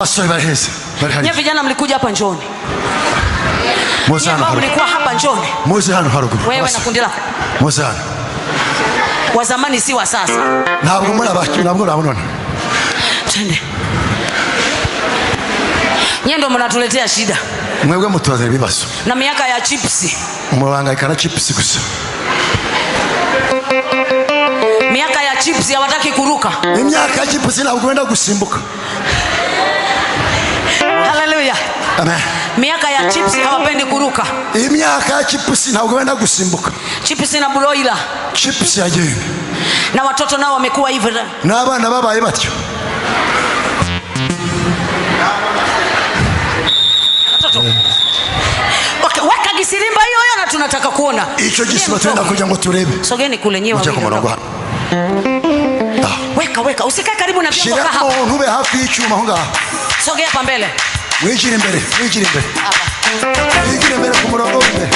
Asante barahisi. Nyie vijana mlikuja hapa njoni. Mozana mlikuwa hapa njoni. Mozana haruguru. Wewe na kundi lako. Mozana. Wa zamani si wa sasa. Ntabwo muri abaki ntabwo urabona. Twende. Nyie ndio mnatuletea shida. Mwebwe mutwazira ibibazo. Na miaka ya chips. Mubangayikana chips gusa. Miaka ya chips hawataki kuruka. Imyaka ya chips ntabwo kwenda gusimbuka. Hallelujah. Amen. Miaka ya chips hawapendi kuruka. Imyaka ya chips ntabwo kwenda gusimbuka. Chips na broiler. Chips yaje. Na watoto nao wamekuwa hivyo. Na abana babaye batyo. Watoto. Okay, weka gisirimba hiyo hiyo na tunataka kuona. Hicho gisima tuenda kuja ngo turebe. Sogeni kule nyewe wawili. Weka usikae karibu na vyombo hapa. Shira ntube hafi y'icyuma ho ngaho. Sogea hapa mbele. Wijire imbere. Hapa. Wijire imbere ku murongo imbere.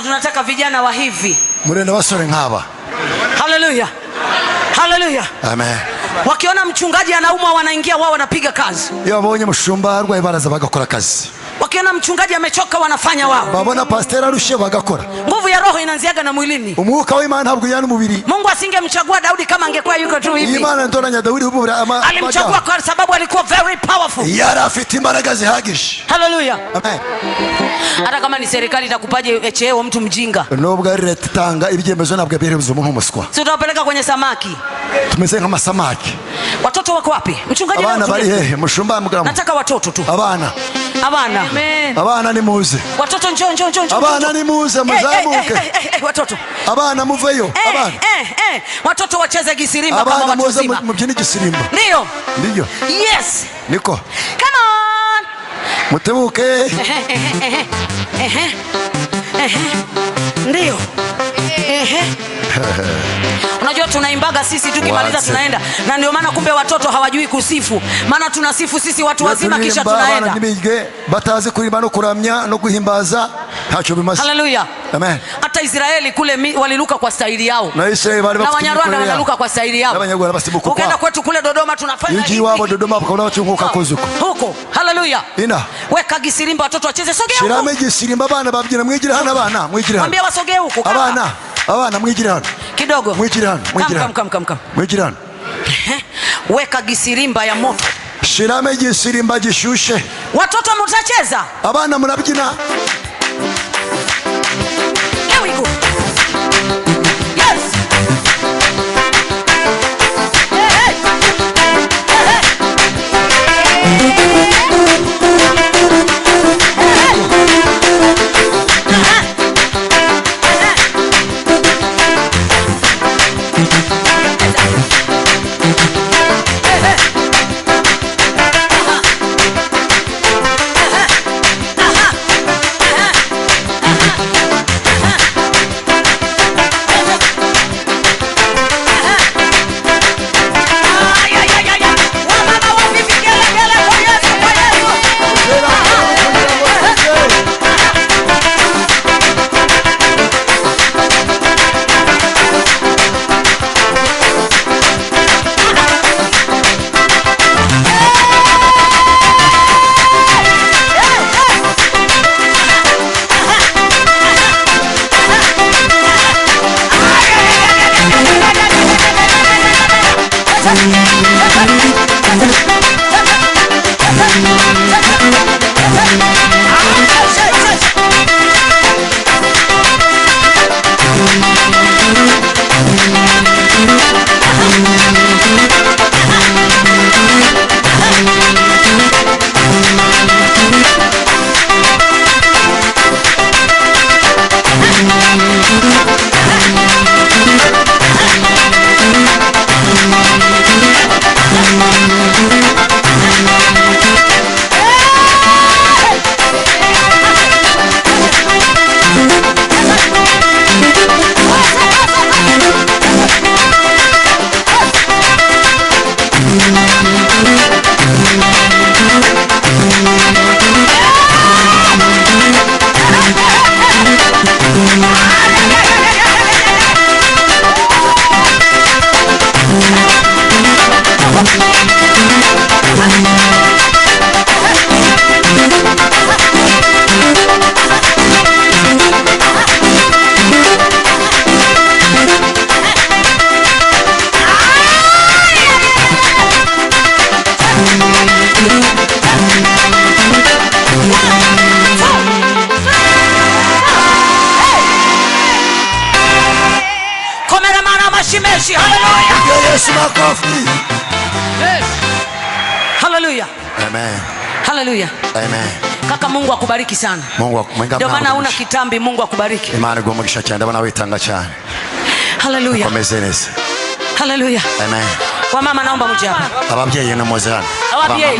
Tunataka vijana wa hivi. Murenda wasore nkaba. Hallelujah. Hallelujah. Amen. Wakiona mchungaji anaumwa wanaingia wao wanapiga kazi. Iyo babonye mushumba arwaye baraza bagakora kazi. Wakiona mchungaji amechoka wanafanya wao. Babona pastor arushe bagakora. Nguvu ya roho inaanziaga na mwilini. Umwuka w'Imana ntabwo yana mubiri. Mungu asingemchagua Daudi kama angekuwa yuko tu hivi. Imana ndoranya Daudi ubura ama. Alimchagua kwa sababu alikuwa very powerful. Yara afite imbaraga zihagije. Hallelujah. Amen. Hata kama ni serikali itakupaje cheo mtu mjinga. Nubwo ari leta itanga ibyemezo nabwo aberebuza umuntu umuswa. Si utawapeleka kwenye samaki. Tumeze kama samaki. Watoto wako wapi? Mchungaji abana bari hehe mushumba mugaramu. Nataka watoto tu. Abana. Amen. Abana ni muze. Watoto njoo. Abana ni muze muzamuke. Watoto. Abana muveyo. Abana. Watoto wacheze gisirimba kama watu wazima. Abana mubyine gisirimba. Ndio. Yes. Niko. Come on. Mutebuke. Ndio. Unajua tunaimbaga sisi tukimaliza tunaenda. Na ndio maana kumbe watoto hawajui kusifu. Maana tunasifu sisi watu wazima kisha tunaenda. Batazi kurimba no kuramya no guhimbaza ntacyo bimaze. Haleluya. Amen. Hata Israeli kule waliluka kwa staili yao. Na Israeli bali na Wanyarwanda wanaluka kwa staili yao. Na Wanyarwanda basibuka. Ukaenda kwetu kule Dodoma tunafanya hivi. Yuji wabo Dodoma ukaona wachunguka kozuko. Huko. Haleluya. Ina. Weka gisirimba watoto wacheze sogea huko. Shirame gisirimba bana babyina mwigire hano bana mwigire hano. Mwambie wasogee huko. Abana mwigire hano. Kidogo. Mwigire hano. Kam. Mwigire hano. Weka gisirimba ya moto. Shirame gisirimba gishushe. Watoto mtacheza. Abana mnabyina. Here we go. Yes. Hallelujah. Amen. Hallelujah. Amen. Kaka, Mungu akubariki sana. Mungu mwenga. Ndio maana una kitambi. Mungu akubariki. Imani gomugisha cyane bana witanga cyane. Hallelujah. Komezenese. Hallelujah. Amen. Kwa mama naomba muje hapa. Ababyeyi na muzana. Ababyeyi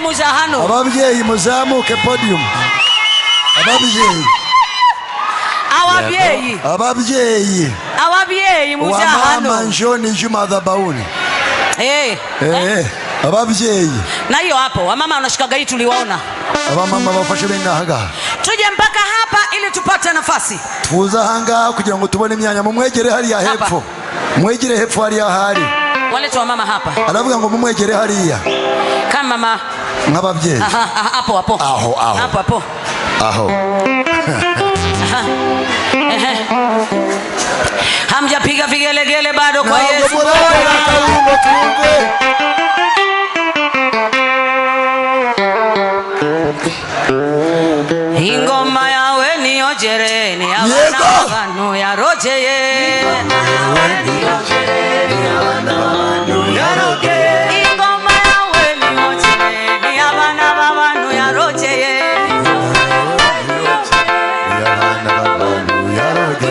muje hano. Ababyeyi muzamuke podium. Ababyeyi muje hano. Mama njoni Juma dhabauni. Ababyeyi. Na hiyo hapo wamama wanashikaga hii tuliwaona. Abamama bafashe benda hanga. Tuje mpaka hapa ili tupate nafasi. Tuza hanga kugira ngo tubone imyanya mumwegere hali ya hepfo. Mwegere hepfo hali ya hali. Walete wa mama hapa. Aravuga ngo mumwegere hali ya. Kama mama. Nk'ababyeyi. Hapo. Hapo. Aho. Hamjapiga vigelegele bado kwa Yesu. Ingoma yawe ni ojere ni abana ya rojeye. Ingoma yawe ni ojere ni abana ya rojeye.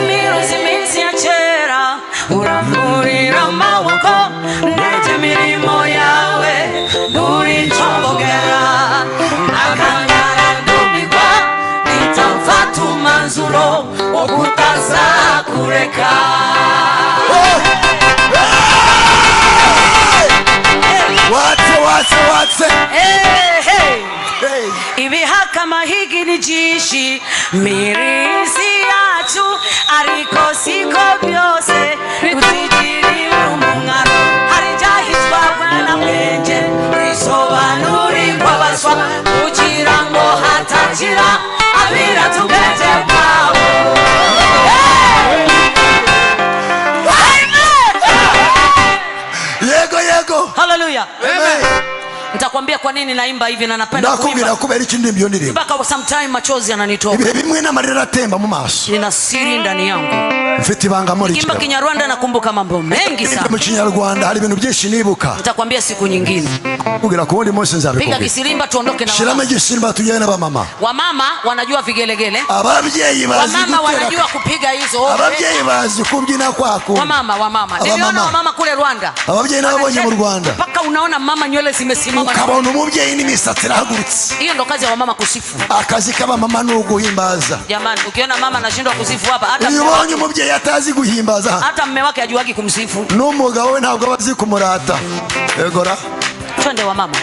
Miruzi minsi ya chera uramurira kureka. Watse Ibihaka mahigi ni jishi mirisi yacu ariko siko byose kutijiri umungano harijahizwa bwana mwenje risobanuri kwabaswa kugira ngo hatakira abira tugeze kwabo. Yego Hallelujah. Amen. Nitakwambia kwa nini naimba hivi na napenda kuimba. Kubera iki ndirimbo ndirimbo. Mpaka sometime machozi yananitoka. Bimwe n'amarira atemba mu maso. Nina siri ndani yangu. Mfite ibanga muri Kimba Kinyarwanda nakumbuka mambo mengi sana. Mu Kinyarwanda hari ibintu byinshi nibuka. Nitakwambia siku nyingine. Kugira ku wundi munsi nzabikubwira. Piga kisirimba tuondoke na. Shirama kisirimba tujyane na bamama. Wamama wanajua vigelegele. Ababyeyi bazi gutera. Wamama wanajua kupiga hizo. Ababyeyi bazi kubyina kwako. Wamama. Niliona wamama kule Rwanda. Ababyeyi nabonye mu Rwanda. Paka unaona mama nywele zimesimama. Ukabona umubyeyi n'imisatsi irahagurutse. Hiyo ndo kazi ya wamama kusifu. Akazi kaba mama ni uguhimbaza. Jamani, ukiona mama anashindwa kusifu hapa hata ubonye umubyeyi atazi guhimbaza. Hata mume wake ajuagi kumsifu. N'umugabo we ntabwo abazi kumurata. Egora. Twende wa mama.